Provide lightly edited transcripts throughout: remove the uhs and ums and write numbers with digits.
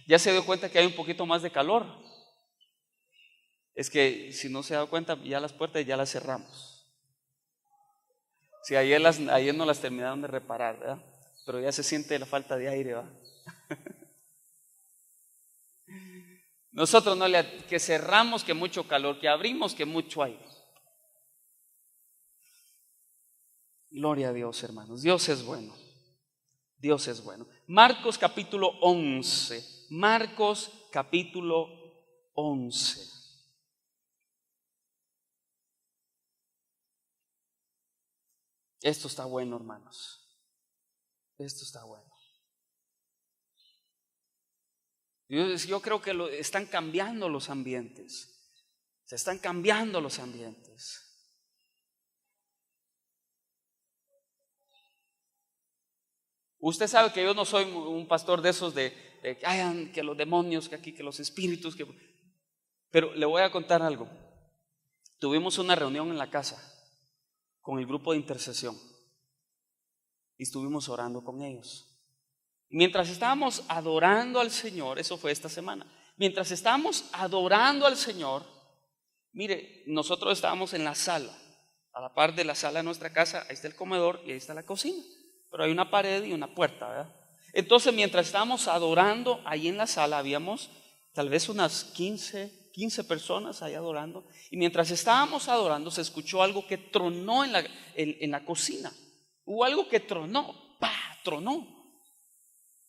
Ya se dio cuenta que hay un poquito más de calor. Es que si no se ha dado cuenta, ya las puertas ya las cerramos. Si ayer no las terminaron de reparar, ¿verdad? Pero ya se siente la falta de aire, ¿verdad? Nosotros no que cerramos, que mucho calor, que abrimos, que mucho aire. Gloria a Dios, hermanos. Dios es bueno. Dios es bueno. Marcos capítulo 11. Marcos capítulo 11. Esto está bueno, hermanos. Esto está bueno. Yo creo que están cambiando los ambientes. Se están cambiando los ambientes. Usted sabe que yo no soy un pastor de esos de que los demonios, que aquí, que los espíritus, pero le voy a contar algo. Tuvimos una reunión en la casa con el grupo de intercesión y estuvimos orando con ellos. Mientras estábamos adorando al Señor, eso fue esta semana, mientras estábamos adorando al Señor, mire, nosotros estábamos en la sala, a la par de la sala de nuestra casa, ahí está el comedor y ahí está la cocina, pero hay una pared y una puerta, ¿verdad? Entonces mientras estábamos adorando, ahí en la sala habíamos tal vez unas 15 personas ahí adorando, y mientras estábamos adorando se escuchó algo que tronó en la cocina. Hubo algo que tronó, tronó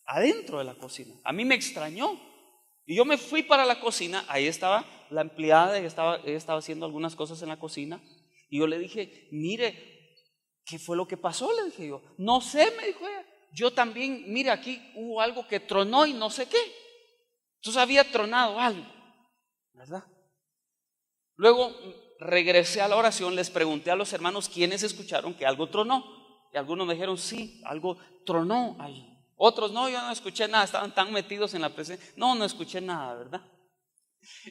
adentro de la cocina. A mí me extrañó y yo me fui para la cocina. Ahí estaba la empleada, ella estaba haciendo algunas cosas en la cocina, y yo le dije, mire, ¿qué fue lo que pasó? Le dije yo. No sé, me dijo ella. Yo también, mire, aquí hubo algo que tronó y no sé qué. Entonces había tronado algo, ¿verdad? Luego regresé a la oración, les pregunté a los hermanos quiénes escucharon que algo tronó, y algunos me dijeron, sí, algo tronó ahí. Otros, no, yo no escuché nada, estaban tan metidos en la presencia. No escuché nada, ¿verdad?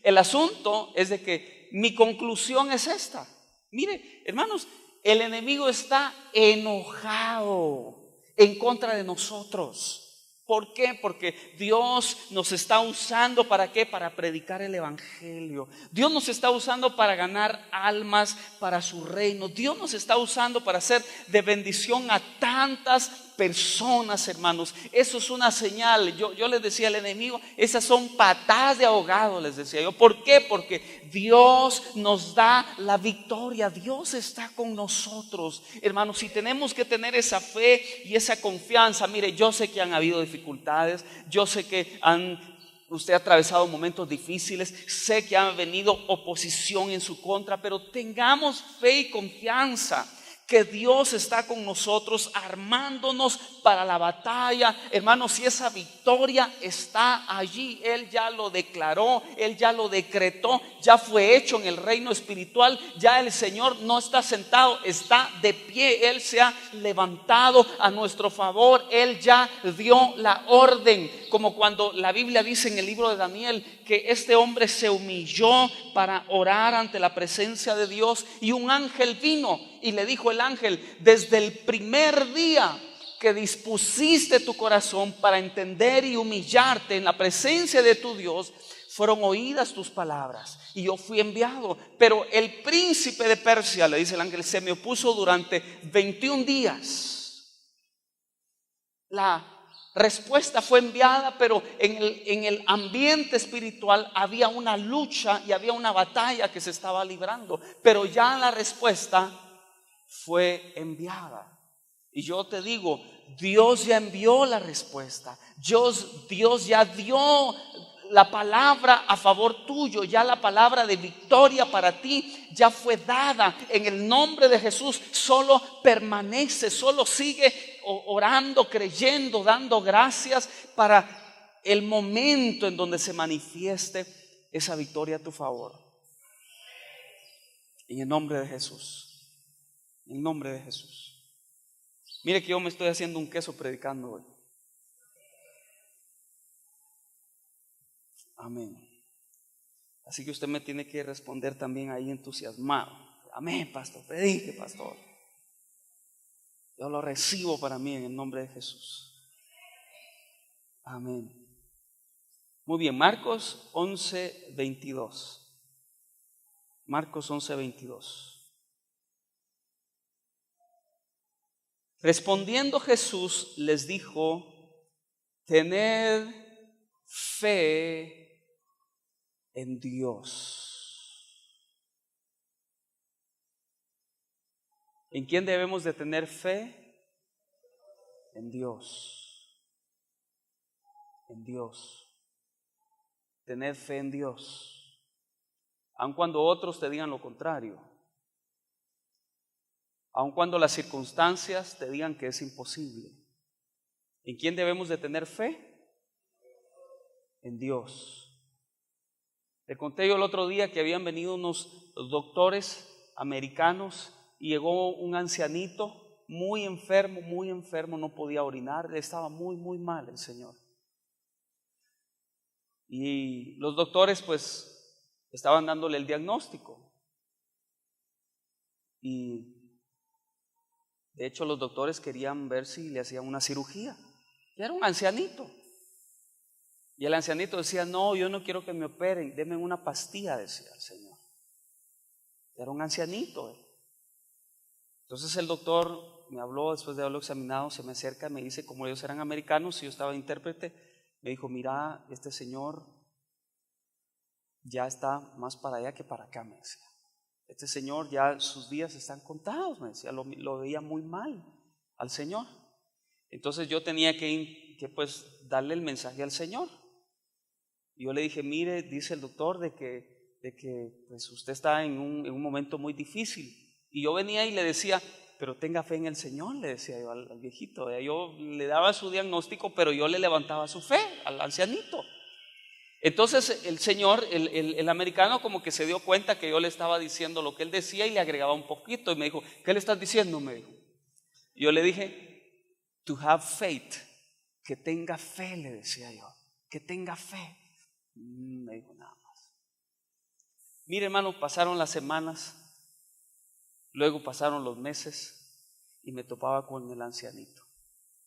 El asunto es de que mi conclusión es esta. Mire, hermanos, el enemigo está enojado en contra de nosotros. ¿Por qué? Porque Dios nos está usando, ¿para qué? Para predicar el evangelio. Dios nos está usando para ganar almas para su reino. Dios nos está usando para hacer de bendición a tantas personas, hermanos. Eso es una señal. Yo les decía al enemigo, esas son patadas de ahogado, les decía yo. ¿Por qué? Porque Dios nos da la victoria. Dios está con nosotros, hermanos. Si tenemos que tener esa fe y esa confianza. Mire, yo sé que han habido dificultades, yo sé que usted ha atravesado momentos difíciles, sé que ha venido oposición en su contra, pero tengamos fe y confianza que Dios está con nosotros, armándonos para la batalla. Hermanos, si esa victoria está allí, Él ya lo declaró, Él ya lo decretó, ya fue hecho en el reino espiritual. Ya el Señor no está sentado, está de pie. Él se ha levantado a nuestro favor. Él ya dio la orden, como cuando la Biblia dice en el libro de Daniel que este hombre se humilló para orar ante la presencia de Dios, y un ángel vino y le dijo el ángel: desde el primer día que dispusiste tu corazón para entender y humillarte en la presencia de tu Dios, fueron oídas tus palabras y yo fui enviado. Pero el príncipe de Persia, le dice el ángel, se me opuso durante 21 días. La respuesta fue enviada, pero en el ambiente espiritual había una lucha y había una batalla que se estaba librando, pero ya la respuesta fue enviada. Y yo te digo, Dios ya envió la respuesta. Dios ya dio la palabra a favor tuyo. Ya la palabra de victoria para ti ya fue dada en el nombre de Jesús. Solo permanece, solo sigue orando, creyendo, dando gracias para el momento en donde se manifieste esa victoria a tu favor. En el nombre de Jesús. En el nombre de Jesús. Mire que yo me estoy haciendo un queso predicando hoy. Amén. Así que usted me tiene que responder también ahí entusiasmado. Amén, pastor, predique, pastor. Yo lo recibo para mí en el nombre de Jesús. Amén. Muy bien, Marcos 11:22. Marcos 11:22. Respondiendo Jesús les dijo: tened fe en Dios. ¿En quién debemos de tener fe? En Dios. En Dios. Tened fe en Dios, aun cuando otros te digan lo contrario, aun cuando las circunstancias te digan que es imposible. ¿En quién debemos de tener fe? En Dios. Le conté yo el otro día que habían venido unos doctores americanos y llegó un ancianito muy enfermo, no podía orinar, estaba muy mal el señor. Y los doctores pues estaban dándole el diagnóstico. Y de hecho los doctores querían ver si le hacían una cirugía. Y era un ancianito. Y el ancianito decía: no, yo no quiero que me operen, denme una pastilla, decía el señor. Era un ancianito. Entonces el doctor me habló, después de haberlo examinado, se me acerca y me dice, como ellos eran americanos y yo estaba intérprete, me dijo: mira, este señor ya está más para allá que para acá, me decía. Este señor ya sus días están contados, me decía, lo veía muy mal al señor. Entonces yo tenía que pues darle el mensaje al señor. Y yo le dije: mire, dice el doctor de que pues usted está en un momento muy difícil. Y yo venía y le decía: pero tenga fe en el Señor, le decía yo al viejito. Yo le daba su diagnóstico, pero yo le levantaba su fe al ancianito. Entonces el señor, el americano, como que se dio cuenta que yo le estaba diciendo lo que él decía y le agregaba un poquito. Y me dijo: ¿qué le estás diciendo? Me dijo. Yo le dije: to have faith, que tenga fe, le decía yo, que tenga fe. Me dijo nada más. Mire, hermano, pasaron las semanas, luego pasaron los meses y me topaba con el ancianito.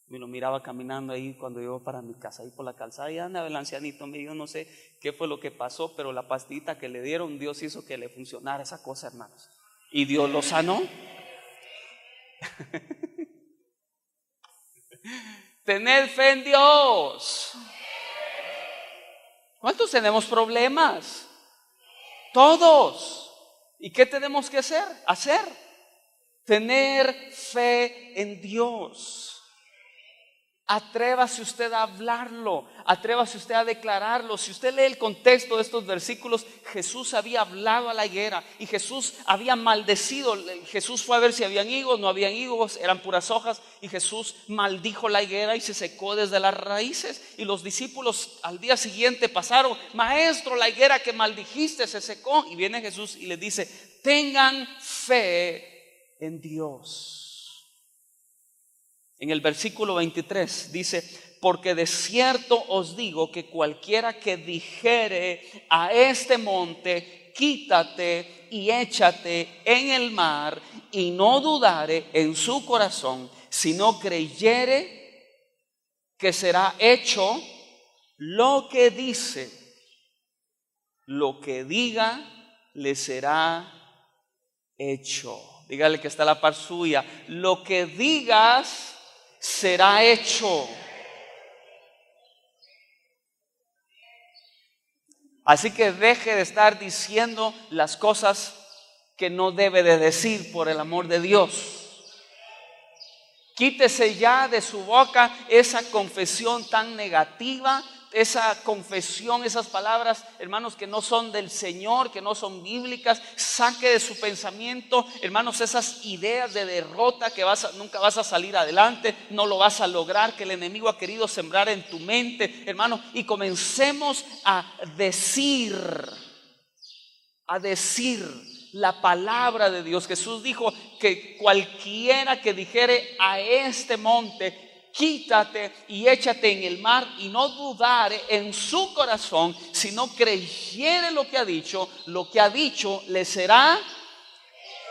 Me lo miraba caminando ahí cuando iba para mi casa, ahí por la calzada, y andaba el ancianito. Me dijo: no sé qué fue lo que pasó, pero la pastillita que le dieron, Dios hizo que le funcionara esa cosa, hermanos. Y Dios lo sanó. Tened fe en Dios. ¿Cuántos tenemos problemas? Todos. ¿Y qué tenemos que hacer? Tener fe en Dios. Atrévase usted a hablarlo, atrévase usted a declararlo. Si usted lee el contexto de estos versículos, Jesús había hablado a la higuera y Jesús había maldecido. Jesús fue a ver si habían higos, no habían higos, eran puras hojas, y Jesús maldijo la higuera y se secó desde las raíces. Y los discípulos al día siguiente pasaron: maestro, la higuera que maldijiste se secó. Y viene Jesús y les dice: tengan fe en Dios. En el versículo 23 dice: porque de cierto os digo que cualquiera que dijere a este monte: quítate y échate en el mar, y no dudare en su corazón, sino creyere que será hecho lo que dice, lo que diga le será hecho. Dígale que está a la par suya: lo que digas será hecho. Así que deje de estar diciendo las cosas que no debe de decir, por el amor de Dios. Quítese ya de su boca esa confesión tan negativa, esa confesión, esas palabras, hermanos, que no son del Señor, que no son bíblicas. Saque de su pensamiento, hermanos, esas ideas de derrota, que nunca vas a salir adelante, no lo vas a lograr, que el enemigo ha querido sembrar en tu mente, hermano. Y comencemos a decir la palabra de Dios. Jesús dijo que cualquiera que dijere a este monte: quítate y échate en el mar, y no dudare en su corazón, sino creyere lo que ha dicho le será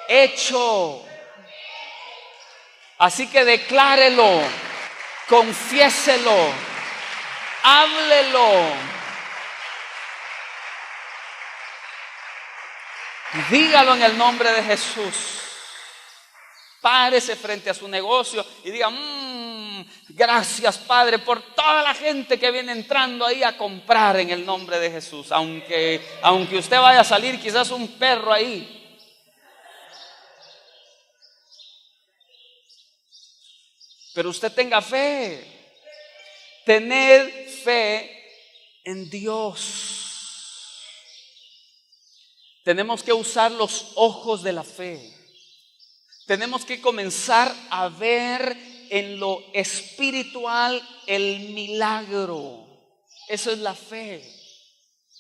hecho. Así que declárelo, confiéselo, háblelo, Dígalo en el nombre de Jesús. Párese frente a su negocio y diga: gracias, Padre, por toda la gente que viene entrando ahí a comprar en el nombre de Jesús. Aunque usted vaya a salir quizás un perro ahí. Pero usted tenga fe. Tener fe en Dios. Tenemos que usar los ojos de la fe. Tenemos que comenzar a ver en lo espiritual el milagro. Eso es la fe.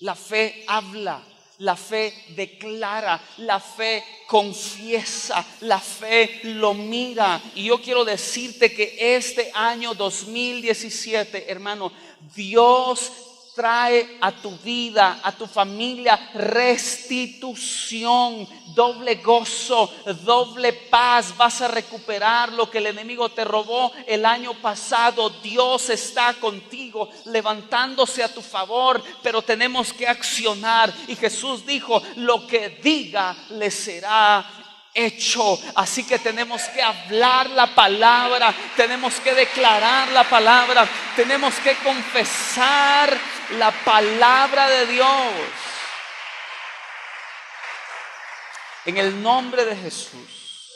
La fe habla, la fe declara, la fe confiesa, la fe lo mira. Y yo quiero decirte que este año 2017, hermano, Dios trae a tu vida, a tu familia, restitución, doble gozo, doble paz. Vas a recuperar lo que el enemigo te robó el año pasado. Dios está contigo, levantándose a tu favor, pero tenemos que accionar. Y Jesús dijo: lo que diga le será hecho. Así que tenemos que hablar la palabra, tenemos que declarar la palabra, tenemos que confesar la palabra de Dios. En el nombre de Jesús,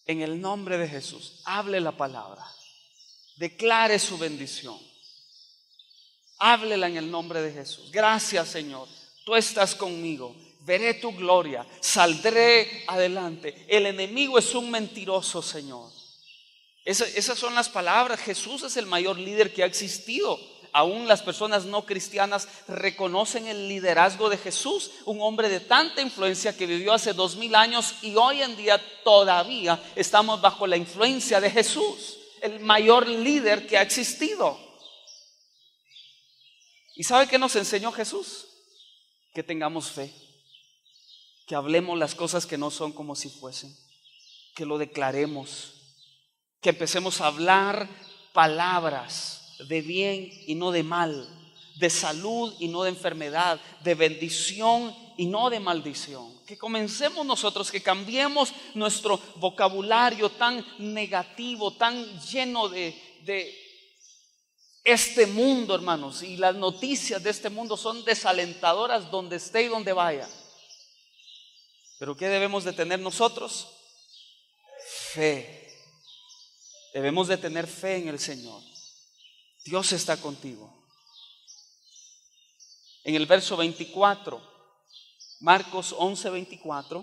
en el nombre de Jesús, hable la palabra, declare su bendición, háblela en el nombre de Jesús. Gracias, Señor, tú estás conmigo. Veré tu gloria, saldré adelante. El enemigo es un mentiroso, Señor. Esas son las palabras. Jesús es el mayor líder que ha existido. Aún las personas no cristianas reconocen el liderazgo de Jesús, un hombre de tanta influencia que vivió hace 2000 años y hoy en día todavía estamos bajo la influencia de Jesús, el mayor líder que ha existido. ¿Y sabe qué nos enseñó Jesús? Que tengamos fe. Que hablemos las cosas que no son como si fuesen, que lo declaremos, que empecemos a hablar palabras de bien y no de mal, de salud y no de enfermedad, de bendición y no de maldición. Que comencemos nosotros, que cambiemos nuestro vocabulario tan negativo, tan lleno de este mundo, hermanos. Y las noticias de este mundo son desalentadoras donde esté y donde vaya. Pero ¿qué debemos de tener nosotros? Fe. Debemos de tener fe en el Señor. Dios está contigo. En el verso 24, Marcos 11:24,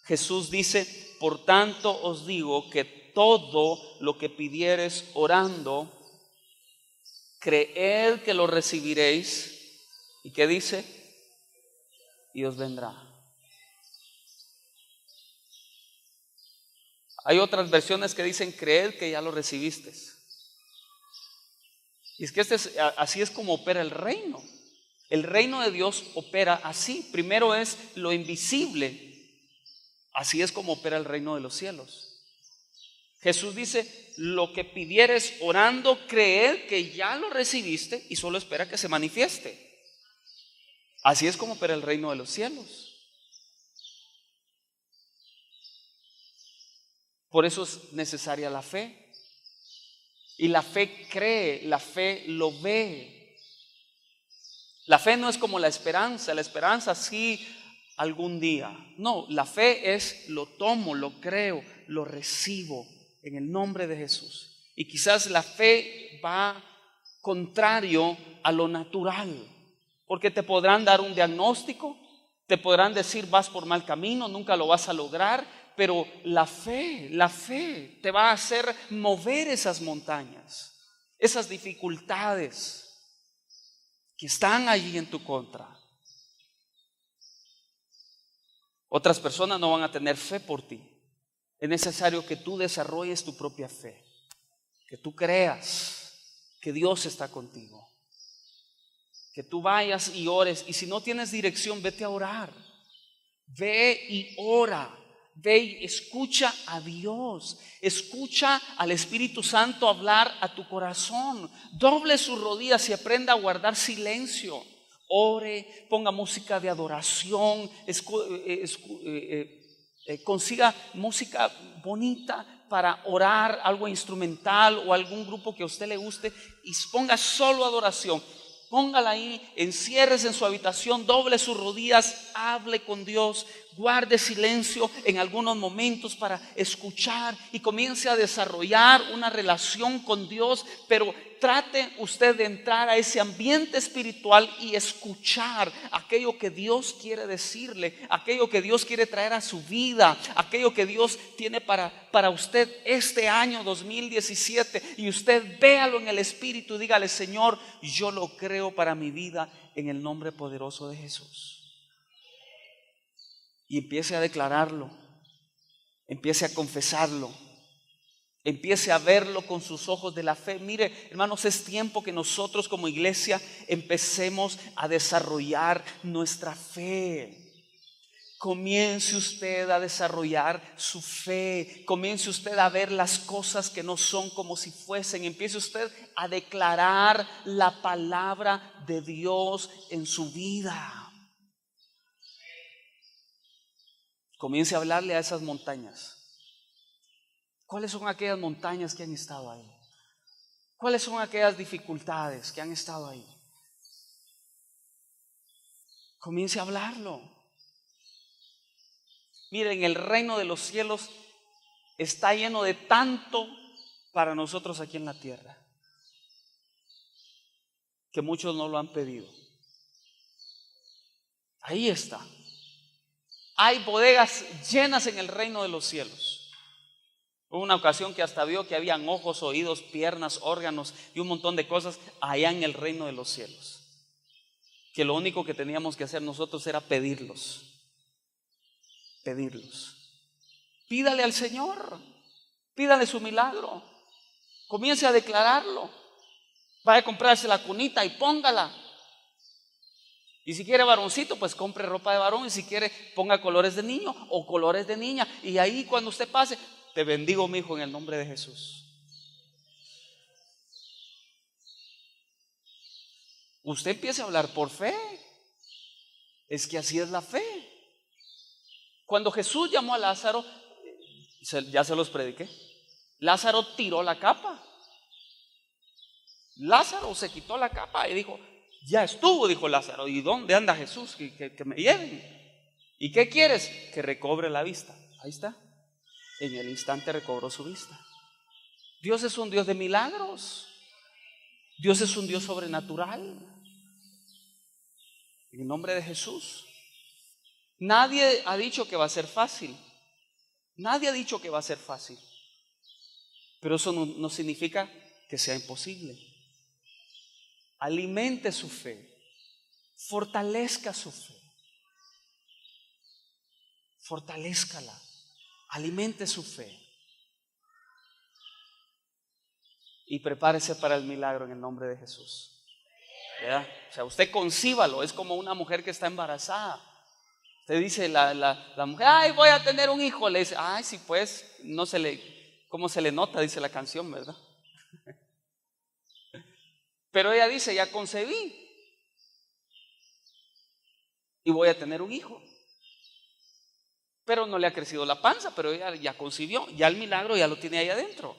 Jesús dice: por tanto os digo que todo lo que pidiereis orando, creed que lo recibiréis. ¿Y qué dice? Y os vendrá. Hay otras versiones que dicen: creed que ya lo recibiste. Y es que así es como opera el reino. El reino de Dios opera así. Primero es lo invisible. Así es como opera el reino de los cielos. Jesús dice: lo que pidieres orando, creed que ya lo recibiste y solo espera que se manifieste. Así es como opera el reino de los cielos. Por eso es necesaria la fe. Y la fe cree, la fe lo ve. La fe no es como la esperanza sí algún día. No, la fe es: lo tomo, lo creo, lo recibo en el nombre de Jesús. Y quizás la fe va contrario a lo natural, porque te podrán dar un diagnóstico, te podrán decir: vas por mal camino, nunca lo vas a lograr. Pero la fe te va a hacer mover esas montañas, esas dificultades que están allí en tu contra. Otras personas no van a tener fe por ti. Es necesario que tú desarrolles tu propia fe, que tú creas que Dios está contigo, que tú vayas y ores. Y si no tienes dirección, vete a orar. Ve y ora. Ve y escucha a Dios, escucha al Espíritu Santo hablar a tu corazón. Doble sus rodillas y aprenda a guardar silencio. ore, ponga música de adoración, consiga música bonita para orar, algo instrumental o algún grupo que a usted le guste, y ponga solo adoración. Póngala ahí, enciérrese en su habitación, doble sus rodillas, hable con Dios, guarde silencio en algunos momentos para escuchar y comience a desarrollar una relación con Dios, pero trate usted de entrar a ese ambiente espiritual y escuchar aquello que Dios quiere decirle, aquello que Dios quiere traer a su vida, aquello que Dios tiene para usted este año 2017, y usted véalo en el Espíritu y dígale: Señor, yo lo creo para mi vida en el nombre poderoso de Jesús. Y empiece a declararlo, empiece a confesarlo, empiece a verlo con sus ojos de la fe. Mire, hermanos, es tiempo que nosotros como iglesia empecemos a desarrollar nuestra fe. Comience usted a desarrollar su fe. Comience usted a ver las cosas que no son como si fuesen. Empiece usted a declarar la palabra de Dios en su vida. Comience a hablarle a esas montañas. ¿Cuáles son aquellas montañas que han estado ahí? ¿Cuáles son aquellas dificultades que han estado ahí? Comience a hablarlo. Miren, el reino de los cielos está lleno de tanto para nosotros aquí en la tierra, que muchos no lo han pedido. Ahí está. Hay bodegas llenas en el reino de los cielos. Hubo una ocasión que hasta vio que habían ojos, oídos, piernas, órganos y un montón de cosas allá en el reino de los cielos, que lo único que teníamos que hacer nosotros era pedirlos. Pídale al Señor, pídale su milagro, comience a declararlo. Vaya a comprarse la cunita y póngala. Y si quiere varoncito, pues compre ropa de varón. Y si quiere, ponga colores de niño o colores de niña. Y ahí cuando usted pase: te bendigo, mi hijo, en el nombre de Jesús. Usted empiece a hablar por fe. Es que así es la fe. Cuando Jesús llamó a Lázaro, ya se los prediqué, Lázaro tiró la capa. Lázaro se quitó la capa y dijo: ya estuvo, dijo Lázaro. ¿Y dónde anda Jesús? Que me lleven. ¿Y qué quieres? Que recobre la vista. Ahí está. En el instante recobró su vista. Dios es un Dios de milagros. Dios es un Dios sobrenatural. En el nombre de Jesús. Nadie ha dicho que va a ser fácil. Nadie ha dicho que va a ser fácil. Pero eso no significa que sea imposible. Alimente su fe. Fortalezca su fe. Fortalézcala. Alimente su fe. Y prepárese para el milagro en el nombre de Jesús. ¿Verdad? O sea, usted concíbalo. Es como una mujer que está embarazada. Usted dice, la mujer: ay, voy a tener un hijo. Le dice: ay, sí, pues, ¿cómo se le nota? Dice la canción, ¿verdad? Pero ella dice: ya concebí y voy a tener un hijo. Pero no le ha crecido la panza, pero ella ya concibió. Ya el milagro ya lo tiene ahí adentro.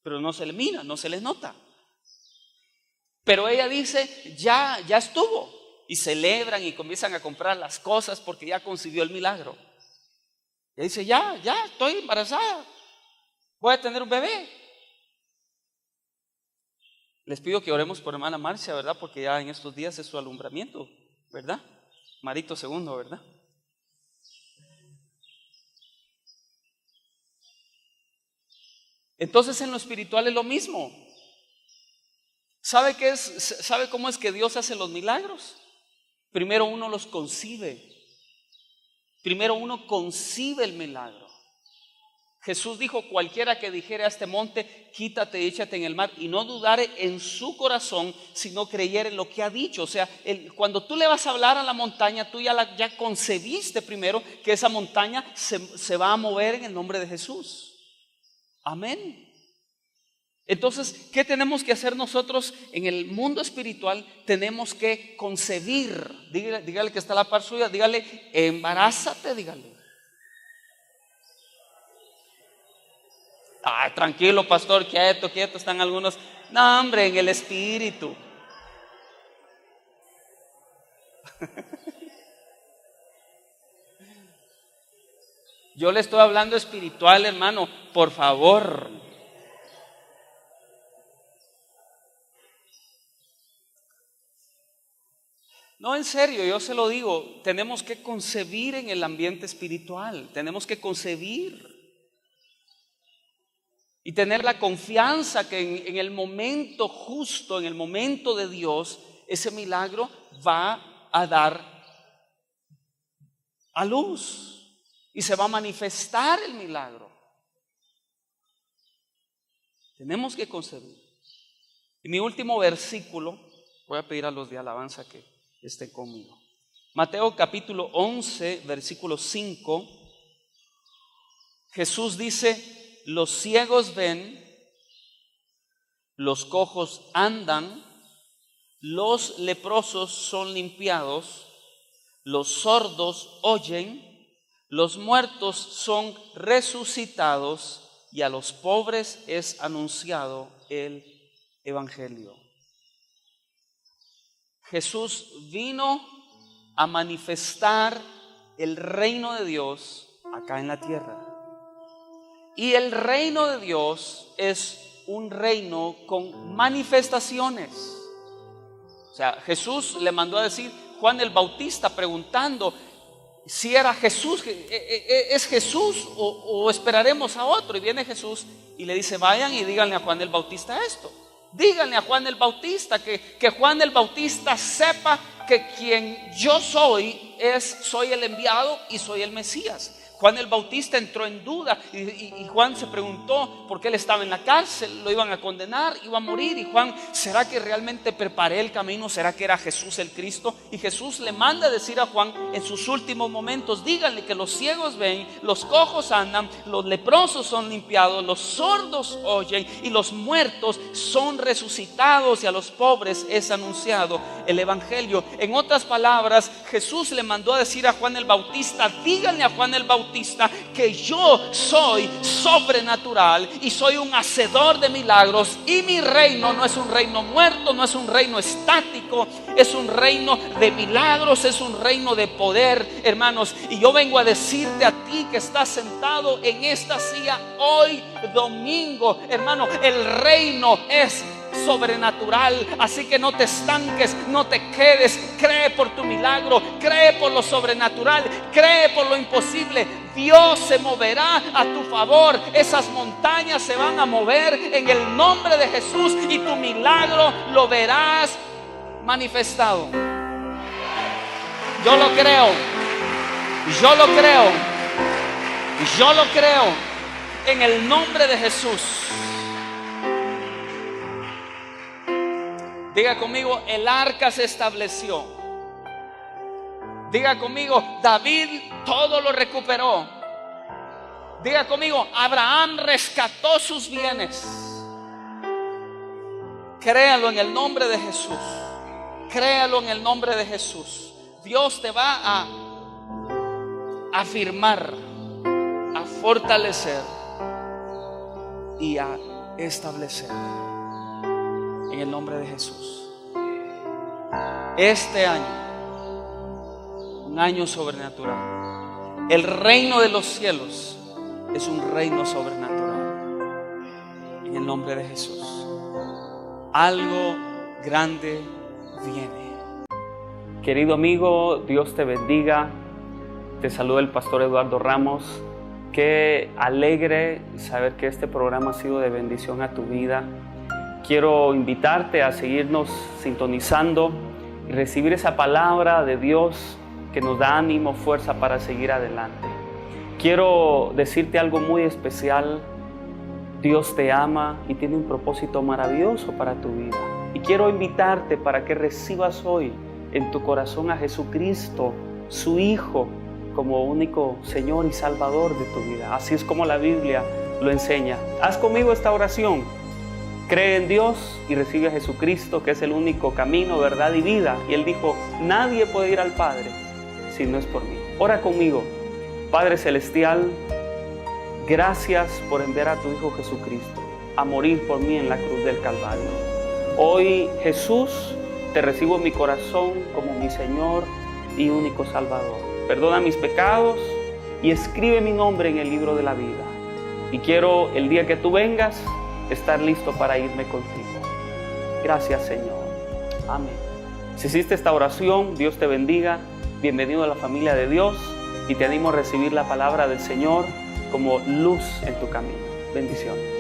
Pero no se le mira, no se les nota. Pero ella dice: ya estuvo. Y celebran y comienzan a comprar las cosas porque ya concibió el milagro. Y dice: ya estoy embarazada, voy a tener un bebé. Les pido que oremos por hermana Marcia, ¿verdad? Porque ya en estos días es su alumbramiento, ¿verdad? Marito segundo, ¿verdad? Entonces en lo espiritual es lo mismo. ¿Sabe cómo es que Dios hace los milagros? Primero uno los concibe. Primero uno concibe el milagro. Jesús dijo: cualquiera que dijere a este monte: quítate y échate en el mar, y no dudare en su corazón, sino creyere en lo que ha dicho. O sea, cuando tú le vas a hablar a la montaña, tú ya concebiste primero que esa montaña se va a mover en el nombre de Jesús. Amén. Entonces, ¿qué tenemos que hacer nosotros en el mundo espiritual? Tenemos que concebir. Dígale que está a la par suya, dígale, embarázate, dígale. Tranquilo, pastor, quieto, están algunos. No, hombre, en el espíritu. Yo le estoy hablando espiritual, hermano, por favor. No, en serio, yo se lo digo, tenemos que concebir en el ambiente espiritual, tenemos que concebir y tener la confianza que en el momento justo, en el momento de Dios, ese milagro va a dar a luz y se va a manifestar el milagro. Tenemos que concebir. Y mi último versículo, voy a pedir a los de alabanza que estén conmigo. Mateo capítulo 11, versículo 5. Jesús dice: los ciegos ven, los cojos andan, los leprosos son limpiados, los sordos oyen, los muertos son resucitados y a los pobres es anunciado el evangelio. Jesús vino a manifestar el reino de Dios acá en la tierra. Y el reino de Dios es un reino con manifestaciones. O sea, Jesús le mandó a decir, Juan el Bautista preguntando si era Jesús, ¿es Jesús o esperaremos a otro? Y viene Jesús y le dice, vayan y díganle a Juan el Bautista esto. Díganle a Juan el Bautista que Juan el Bautista sepa que quien yo soy soy el enviado y soy el Mesías. Juan el Bautista entró en duda y Juan se preguntó por qué él estaba en la cárcel, lo iban a condenar, iba a morir. Y Juan, ¿será que realmente preparé el camino? ¿Será que era Jesús el Cristo? Y Jesús le manda a decir a Juan en sus últimos momentos, díganle que los ciegos ven, los cojos andan, los leprosos son limpiados, los sordos oyen y los muertos son resucitados y a los pobres es anunciado el evangelio. En otras palabras, Jesús le mandó a decir a Juan el Bautista, díganle a Juan el Bautista que yo soy sobrenatural y soy un hacedor de milagros, y mi reino no es un reino muerto, no es un reino estático, es un reino de milagros, es un reino de poder, hermanos. Y yo vengo a decirte a ti que estás sentado en esta silla hoy domingo, hermano, el reino es sobrenatural, así que no te estanques, no te quedes, cree por tu milagro, cree por lo sobrenatural, cree por lo imposible. Dios se moverá a tu favor, esas montañas se van a mover en el nombre de Jesús y tu milagro lo verás manifestado. Yo lo creo, yo lo creo, yo lo creo en el nombre de Jesús. Diga conmigo, el arca se estableció. Diga conmigo, David todo lo recuperó. Diga conmigo, Abraham rescató sus bienes. Créalo en el nombre de Jesús. Créalo en el nombre de Jesús. Dios te va a afirmar, a fortalecer y a establecer. En el nombre de Jesús. Este año, un año sobrenatural. El reino de los cielos es un reino sobrenatural. En el nombre de Jesús. Algo grande viene. Querido amigo, Dios te bendiga. Te saluda el pastor Eduardo Ramos. Qué alegre saber que este programa ha sido de bendición a tu vida. Quiero invitarte a seguirnos sintonizando y recibir esa palabra de Dios que nos da ánimo, fuerza para seguir adelante. Quiero decirte algo muy especial. Dios te ama y tiene un propósito maravilloso para tu vida. Y quiero invitarte para que recibas hoy en tu corazón a Jesucristo, su Hijo, como único Señor y Salvador de tu vida. Así es como la Biblia lo enseña. Haz conmigo esta oración. cree en Dios y recibe a Jesucristo, que es el único camino, verdad y vida. Y Él dijo, nadie puede ir al Padre si no es por mí. Ora conmigo. Padre Celestial, gracias por enviar a tu Hijo Jesucristo a morir por mí en la cruz del Calvario. Hoy, Jesús, te recibo en mi corazón como mi Señor y único Salvador. Perdona mis pecados y escribe mi nombre en el libro de la vida. Y quiero, el día que tú vengas, estar listo para irme contigo. Gracias, Señor. Amén. Si hiciste esta oración, Dios te bendiga. Bienvenido a la familia de Dios y te animo a recibir la palabra del Señor como luz en tu camino. Bendiciones.